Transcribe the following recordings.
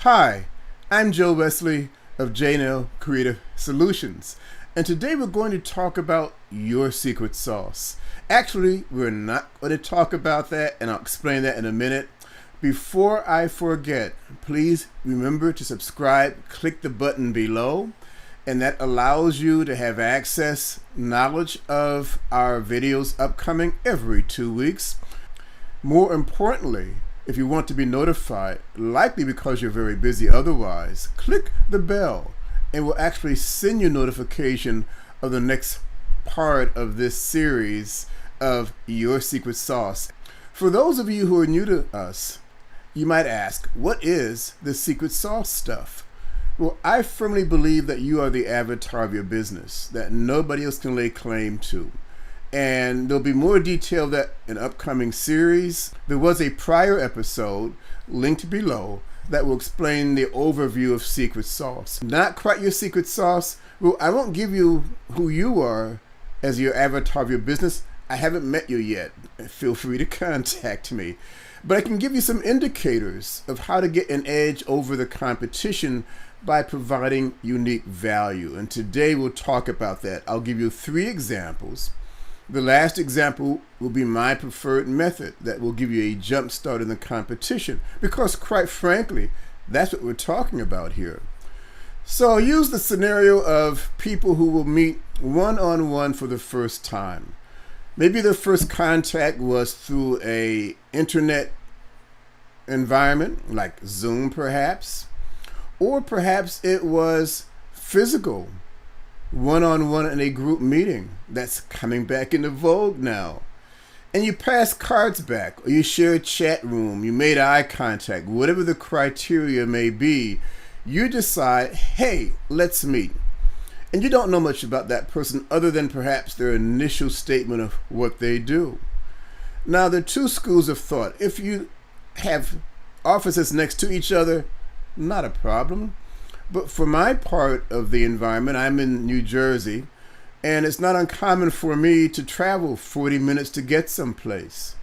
Hi, I'm Wesley of JNL Creative Solutions, and today we're going to talk about your secret sauce. Actually, we're not going to talk about that, and I'll explain that in a minute. Before I forget, please remember to subscribe, click the button below, and that allows you to have knowledge of our videos upcoming every 2 weeks. More importantly, if you want to be notified, likely because you're very busy otherwise, click the bell and we'll actually send you notification of the next part of this series of Your Secret Sauce. For those of you who are new to us, you might ask, what is the secret sauce stuff? Well, I firmly believe that you are the avatar of your business, that nobody else can lay claim to. And there'll be more detail of that in upcoming series. There was a prior episode linked below that will explain the overview of secret sauce. Not quite your secret sauce. Well, I won't give you who you are as your avatar of your business. I haven't met you yet. Feel free to contact me. But I can give you some indicators of how to get an edge over the competition by providing unique value. And today we'll talk about that. I'll give you 3 examples. The last example will be my preferred method that will give you a jump start in the competition, because quite frankly, that's what we're talking about here. So I'll use the scenario of people who will meet one-on-one for the first time. Maybe their first contact was through a internet environment like Zoom perhaps, or perhaps it was physical, one-on-one in a group meeting that's coming back into vogue now. And you pass cards back, or you share a chat room, you made eye contact, whatever the criteria may be, you decide, hey, let's meet. And you don't know much about that person other than perhaps their initial statement of what they do. Now, there are 2 schools of thought. If you have offices next to each other, not a problem. But for my part of the environment, I'm in New Jersey, and it's not uncommon for me to travel 40 minutes to get someplace.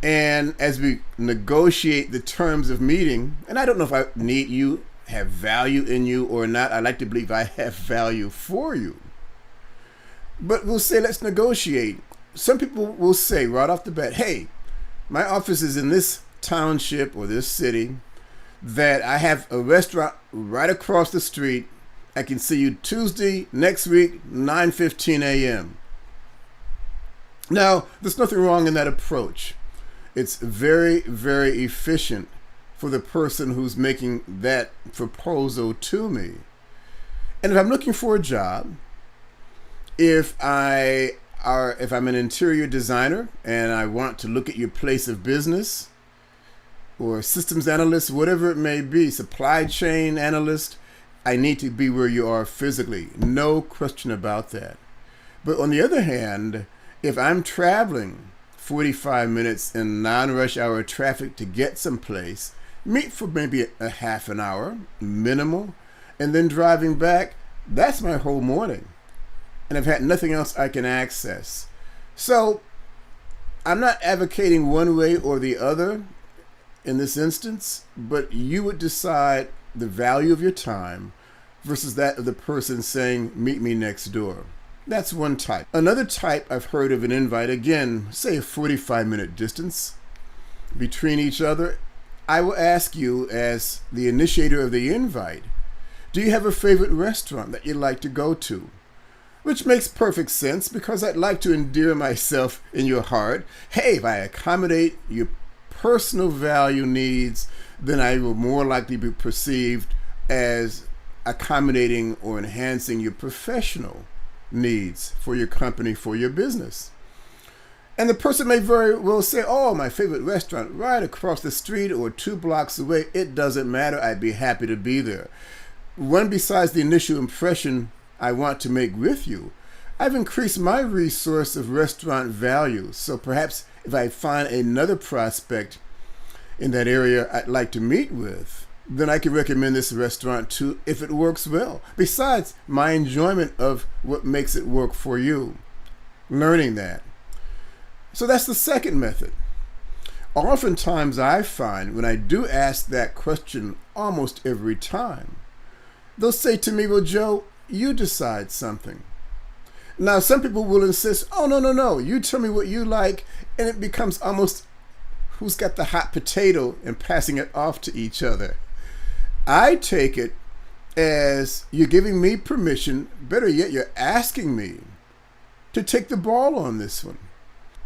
And as we negotiate the terms of meeting, and I don't know if I need you, have value in you or not, I like to believe I have value for you. But we'll say, let's negotiate. Some people will say right off the bat, hey, my office is in this township or this city, that I have a restaurant right across the street. I can see you Tuesday next week, 9:15 a.m. Now, there's nothing wrong in that approach. It's very, very efficient for the person who's making that proposal to me. And if I'm looking for a job, if I'm an interior designer and I want to look at your place of business, or systems analyst, whatever it may be, supply chain analyst, I need to be where you are physically. No question about that. But on the other hand, if I'm traveling 45 minutes in non-rush hour traffic to get someplace, meet for maybe a half an hour, minimal, and then driving back, that's my whole morning. And I've had nothing else I can access. So I'm not advocating one way or the other in this instance, but you would decide the value of your time versus that of the person saying, meet me next door. That's one type. Another type I've heard of an invite, again, say a 45-minute distance between each other. I will ask you, as the initiator of the invite, do you have a favorite restaurant that you'd like to go to? Which makes perfect sense, because I'd like to endear myself in your heart. Hey, if I accommodate your personal value needs, then I will more likely be perceived as accommodating or enhancing your professional needs for your company, for your business. And the person may very well say, oh, my favorite restaurant right across the street or 2 blocks away. It doesn't matter. I'd be happy to be there. One, besides the initial impression I want to make with you, I've increased my resource of restaurant value. So perhaps if I find another prospect in that area I'd like to meet with, then I can recommend this restaurant to if it works well. Besides my enjoyment of what makes it work for you, learning that. So that's the second method. Oftentimes I find when I do ask that question almost every time, they'll say to me, well, Joe, you decide something. Now, some people will insist, oh, no, you tell me what you like, and it becomes almost who's got the hot potato and passing it off to each other. I take it as you're giving me permission, better yet, you're asking me to take the ball on this one.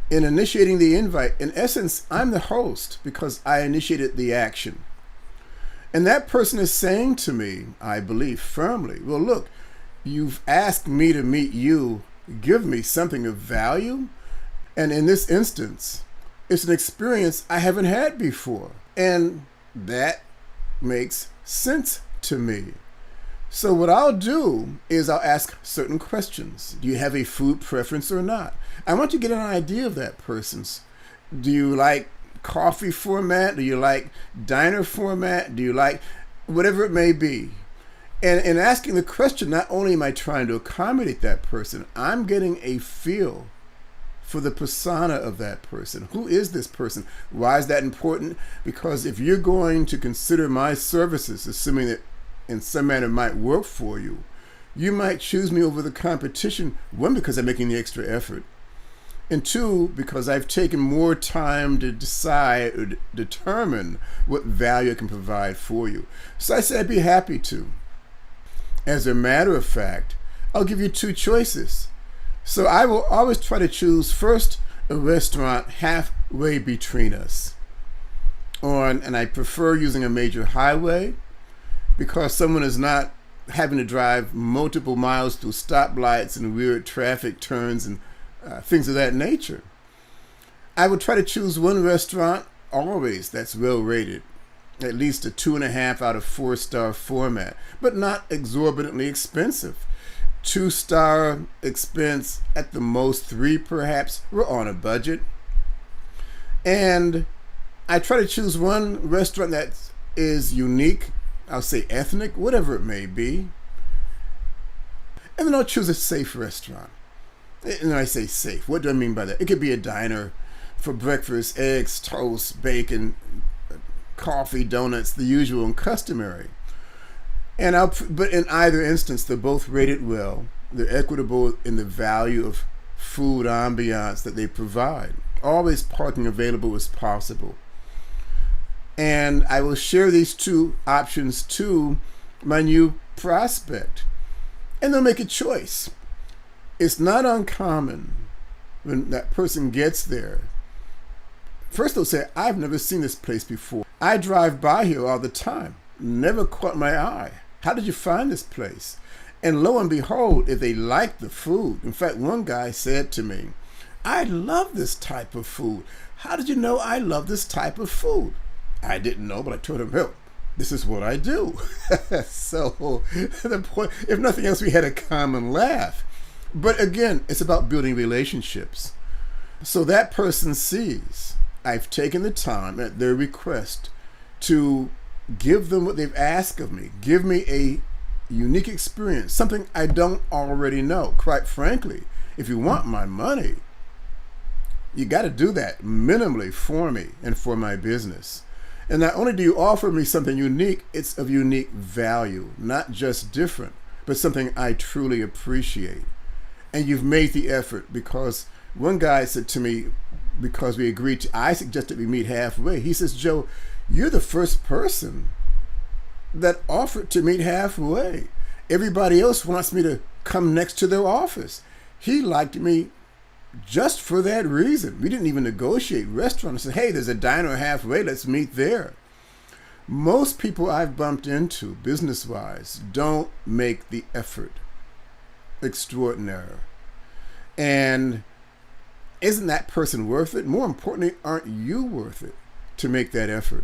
In initiating the invite, in essence, I'm the host because I initiated the action. And that person is saying to me, I believe firmly, well, look, you've asked me to meet you, give me something of value. And in this instance, it's an experience I haven't had before. And that makes sense to me. So what I'll do is I'll ask certain questions. Do you have a food preference or not? I want to get an idea of that person's. Do you like coffee format? Do you like diner format? Do you like whatever it may be? And in asking the question, not only am I trying to accommodate that person, I'm getting a feel for the persona of that person. Who is this person? Why is that important? Because if you're going to consider my services, assuming that in some manner might work for you, you might choose me over the competition, one, because I'm making the extra effort, and two, because I've taken more time to decide or determine what value I can provide for you. So I said I'd be happy to. As a matter of fact, I'll give you two choices. So I will always try to choose first a restaurant halfway between us. And I prefer using a major highway because someone is not having to drive multiple miles through stoplights and weird traffic turns and things of that nature. I would try to choose one restaurant always that's well rated, at least a 2.5 out of 4-star format, but not exorbitantly expensive. 2-star expense, at the most 3 perhaps. We're on a budget. And I try to choose one restaurant that is unique, I'll say ethnic, whatever it may be. And then I'll choose a safe restaurant. And I say safe. What do I mean by that? It could be a diner for breakfast, eggs, toast, bacon, coffee, donuts, the usual and customary. But in either instance, they're both rated well. They're equitable in the value of food ambiance that they provide. Always parking available as possible. And I will share these two options to my new prospect. And they'll make a choice. It's not uncommon when that person gets there. First they'll say, I've never seen this place before. I drive by here all the time. Never caught my eye. How did you find this place? And lo and behold, if they like the food. In fact, one guy said to me, I love this type of food. How did you know I love this type of food? I didn't know, but I told him, well, this is what I do. So the point, if nothing else, we had a common laugh. But again, it's about building relationships. So that person sees I've taken the time at their request to give them what they've asked of me. Give me a unique experience, something I don't already know. Quite frankly, if you want my money, you got to do that minimally for me and for my business. And not only do you offer me something unique, it's of unique value, not just different, but something I truly appreciate. And you've made the effort, because one guy said to me, because we agreed to, I suggested we meet halfway. He says, Joe, you're the first person that offered to meet halfway. Everybody else wants me to come next to their office. He liked me just for that reason. We didn't even negotiate restaurants. I said, hey, there's a diner halfway, let's meet there. Most people I've bumped into, business-wise, don't make the effort extraordinary. And isn't that person worth it? More importantly, aren't you worth it to make that effort?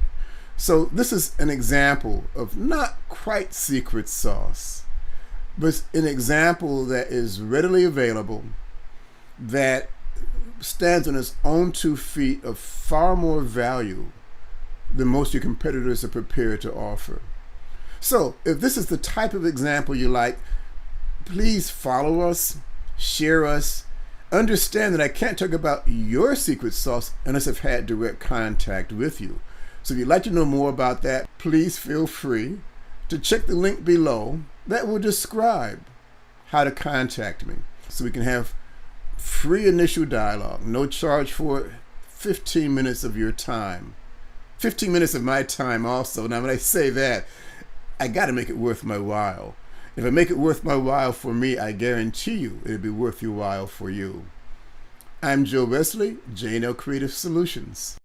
So this is an example of not quite secret sauce, but an example that is readily available, that stands on its own 2 feet of far more value than most of your competitors are prepared to offer. So if this is the type of example you like, please follow us, share us. Understand that I can't talk about your secret sauce unless I've had direct contact with you. So if you'd like to know more about that, please feel free to check the link below that will describe how to contact me so we can have free initial dialogue, no charge for it, 15 minutes of your time. 15 minutes of my time also. Now, when I say that, I got to make it worth my while. If I make it worth my while for me, I guarantee you it'll be worth your while for you. I'm Joe Wesley, J&L Creative Solutions.